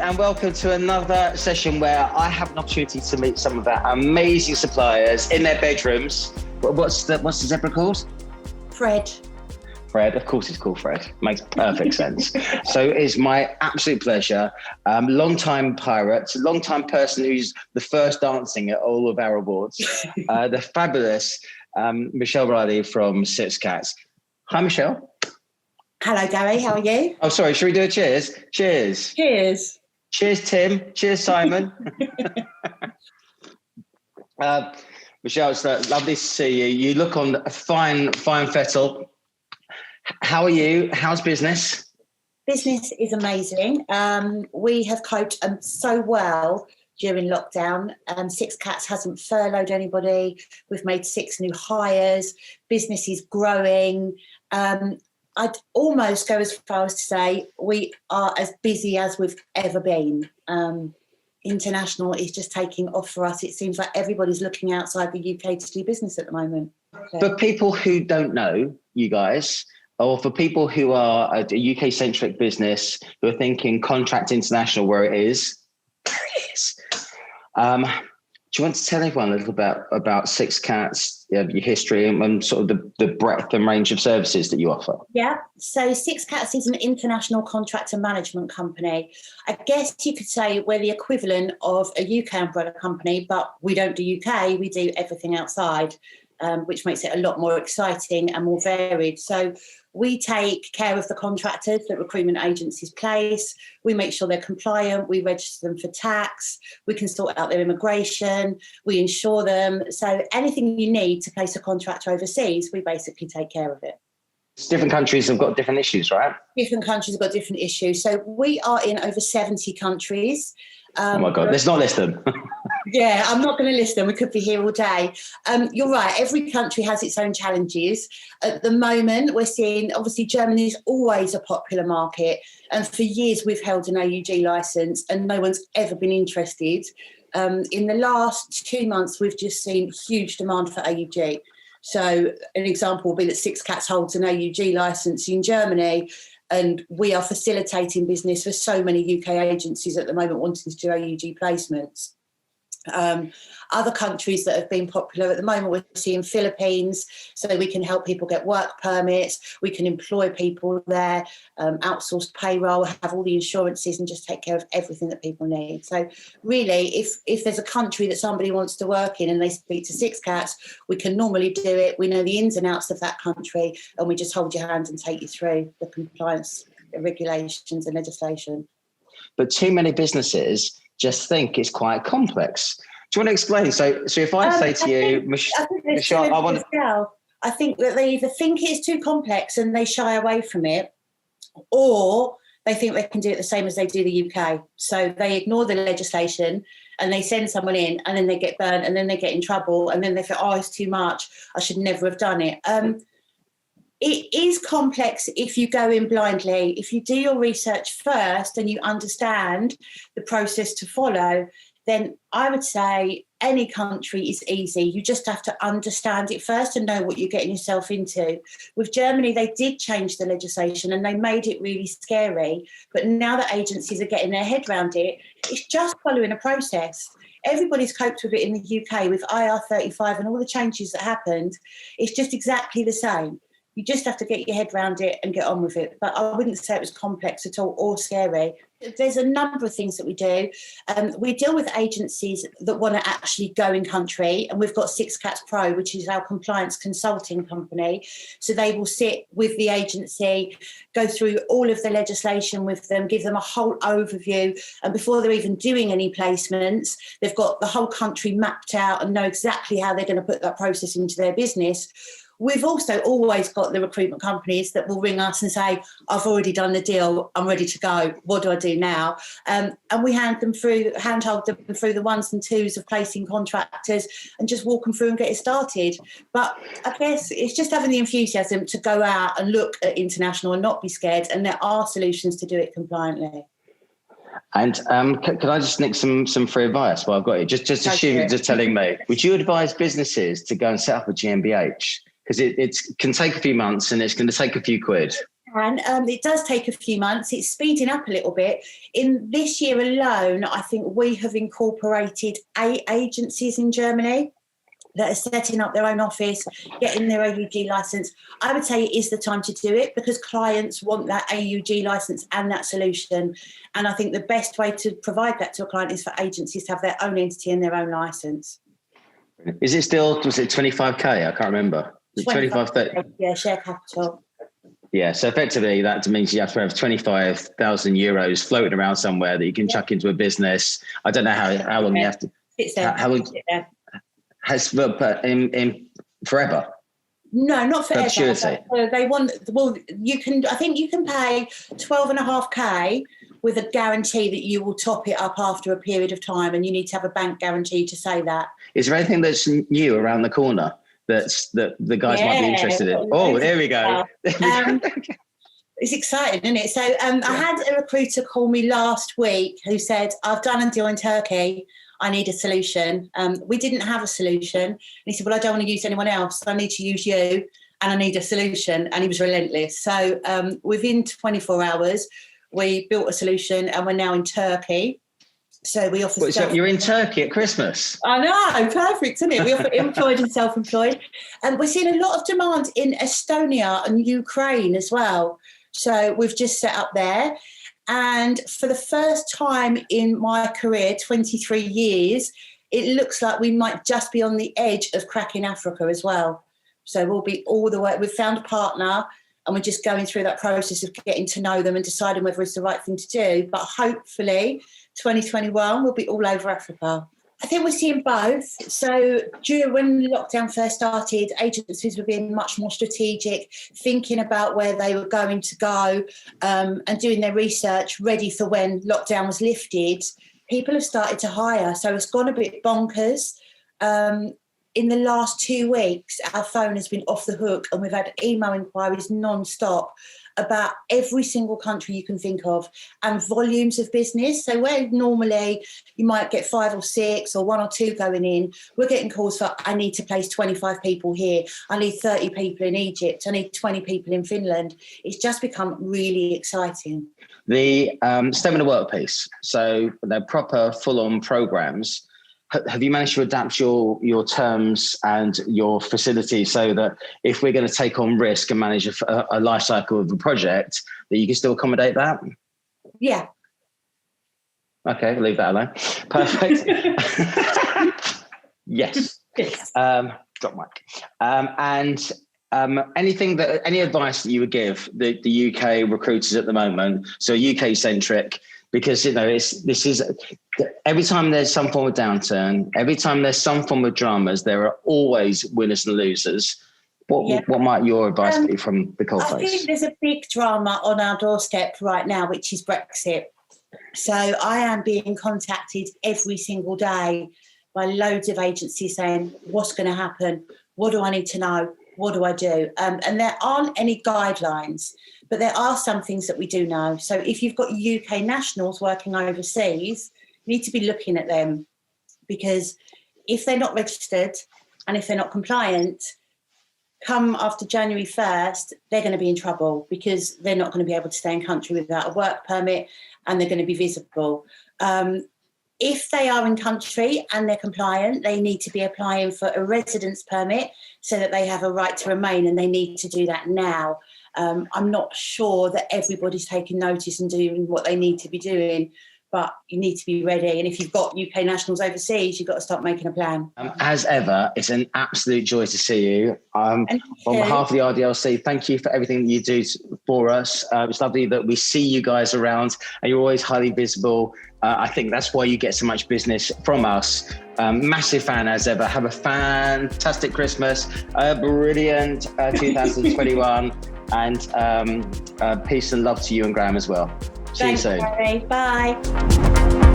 and welcome to another session where I have an opportunity to meet some of our amazing suppliers in their bedrooms. What's the zebra called? Fred. Fred, of course it's called Fred. Makes perfect sense. So it's my absolute pleasure. Long-time pirate, long-time person who's the first dancing at all of our awards. The fabulous Michelle Reilly from Six Cats. Hi, Michelle. Hello, Gary. How are you? Oh, sorry. Should we do a cheers? Cheers. Cheers. Cheers, Tim. Cheers, Simon. Michelle, it's lovely to see you. You look on a fine fettle. How are you? How's business? Business is amazing. We have coped so well during lockdown. Six Cats hasn't furloughed anybody. We've made 6 new hires. Business is growing. I'd almost go as far as to say we are as busy as we've ever been. International is just taking off for us. It seems like everybody's looking outside the UK to do business at the moment. For people who don't know you guys, or for people who are a UK-centric business who are thinking contract international where it is, do you want to tell everyone a little about Six Cats, your history and sort of the breadth and range of services that you offer? Yeah, so Six Cats is an international contractor management company. I guess you could say we're the equivalent of a UK umbrella company, but we don't do UK, we do everything outside, which makes it a lot more exciting and more varied. So we take care of the contractors that recruitment agencies place. We make sure they're compliant. We register them for tax. We can sort out their immigration. We insure them. So anything you need to place a contractor overseas, we basically take care of it. Different countries have got different issues, right? Different countries have got different issues. So we are in over 70 countries. Oh my God, let's not list them. Yeah, I'm not going to list them. We could be here all day. You're right. Every country has its own challenges. At the moment, we're seeing, obviously, Germany is always a popular market. And for years, we've held an AUG licence and no one's ever been interested. In the last 2 months, we've just seen huge demand for AUG. So an example will be that Six Cats holds an AUG licence in Germany. And we are facilitating business for so many UK agencies at the moment wanting to do AUG placements. Other countries that have been popular at the moment, we're seeing Philippines, so we can help people get work permits, we can employ people there, outsourced payroll, have all the insurances and just take care of everything that people need. So really, if there's a country that somebody wants to work in and they speak to Six Cats, we can normally do it. We know the ins and outs of that country and we just hold your hand and take you through the compliance regulations and legislation. But too many businesses just think it's quite complex. Do you want to explain? So if I say to you, Michelle, I think that they either think it's too complex and they shy away from it, or they think they can do it the same as they do the UK. So they ignore the legislation and they send someone in and then they get burnt and then they get in trouble and then they think, oh, it's too much. I should never have done it. It is complex if you go in blindly. If you do your research first and you understand the process to follow, then I would say any country is easy. You just have to understand it first and know what you're getting yourself into. With Germany, they did change the legislation and they made it really scary. But now that agencies are getting their head around it, it's just following a process. Everybody's coped with it in the UK with IR35 and all the changes that happened. It's just exactly the same. You just have to get your head around it and get on with it. But I wouldn't say it was complex at all or scary. There's a number of things that we do. We deal with agencies that want to actually go in country, and we've got Six Cats Pro, which is our compliance consulting company. So they will sit with the agency, go through all of the legislation with them, give them a whole overview. And before they're even doing any placements, they've got the whole country mapped out and know exactly how they're going to put that process into their business. We've also always got the recruitment companies that will ring us and say, I've already done the deal, I'm ready to go, what do I do now? And we handhold them through the ones and twos of placing contractors and just walk them through and get it started. But I guess it's just having the enthusiasm to go out and look at international and not be scared, and there are solutions to do it compliantly. And can I just nick some free advice while I've got you? Just telling me, would you advise businesses to go and set up a GmbH? Because it can take a few months and it's going to take a few quid. can. It does take a few months. It's speeding up a little bit. In this year alone, I think we have incorporated 8 agencies in Germany that are setting up their own office, getting their AUG license. I would say it is the time to do it because clients want that AUG license and that solution. And I think the best way to provide that to a client is for agencies to have their own entity and their own license. Is it still, was it 25K? I can't remember. 25, 30? Yeah, share capital. Yeah, so effectively that means you have to have 25,000 euros floating around somewhere that you can chuck into a business. I don't know how long you have to. It's there. How long? Has in forever? No, not forever. Perpetuity. They want. Well, you can. I think you can pay 12.5K with a guarantee that you will top it up after a period of time, and you need to have a bank guarantee to say that. Is there anything that's new around the corner that the guys might be interested in? Oh, there we go. It's exciting, isn't it? So I had a recruiter call me last week who said, I've done a deal in Turkey. I need a solution. We didn't have a solution. And he said, well, I don't want to use anyone else. I need to use you and I need a solution. And he was relentless. So within 24 hours, we built a solution and we're now in Turkey. So we offer. So you're in Turkey at Christmas. I know, perfect, isn't it? We offer employed and self-employed, and we're seeing a lot of demand in Estonia and Ukraine as well. So we've just set up there, and for the first time in my career, 23 years, it looks like we might just be on the edge of cracking Africa as well. So we'll be all the way. We've found a partner. And we're just going through that process of getting to know them and deciding whether it's the right thing to do. But hopefully 2021 will be all over Africa. I think we're seeing both. So when lockdown first started, agencies were being much more strategic, thinking about where they were going to go and doing their research ready for when lockdown was lifted. People have started to hire. So it's gone a bit bonkers. In the last 2 weeks, our phone has been off the hook and we've had email inquiries non-stop about every single country you can think of and volumes of business. So where normally you might get 5 or 6 or 1 or 2 going in, we're getting calls for, I need to place 25 people here. I need 30 people in Egypt. I need 20 people in Finland. It's just become really exciting. The statement of work piece. So they're proper full-on programs. Have you managed to adapt your terms and your facilities so that if we're going to take on risk and manage a life cycle of a project, that you can still accommodate that? Yeah. Okay, we'll leave that alone. Perfect. Yes. Drop mic. Any advice that you would give the UK recruiters at the moment? So UK centric. Because, this is every time there's some form of downturn, every time there's some form of dramas, there are always winners and losers. What might your advice be from the coalface? I think there's a big drama on our doorstep right now, which is Brexit. So I am being contacted every single day by loads of agencies saying, what's going to happen? What do I need to know? What do I do? And there aren't any guidelines. But there are some things that we do know. So if you've got UK nationals working overseas, you need to be looking at them because if they're not registered and if they're not compliant, come after January 1st, they're going to be in trouble because they're not going to be able to stay in country without a work permit and they're going to be visible. If they are in country and they're compliant, they need to be applying for a residence permit so that they have a right to remain, and they need to do that now. I'm not sure that everybody's taking notice and doing what they need to be doing, but you need to be ready. And if you've got UK nationals overseas, you've got to start making a plan. As ever, it's an absolute joy to see you. On behalf of the RDLC, thank you for everything that you do for us. It's lovely that we see you guys around and you're always highly visible. I think that's why you get so much business from us. Massive fan as ever. Have a fantastic Christmas, a brilliant 2021, and peace and love to you and Graham as well. See you soon. Bye.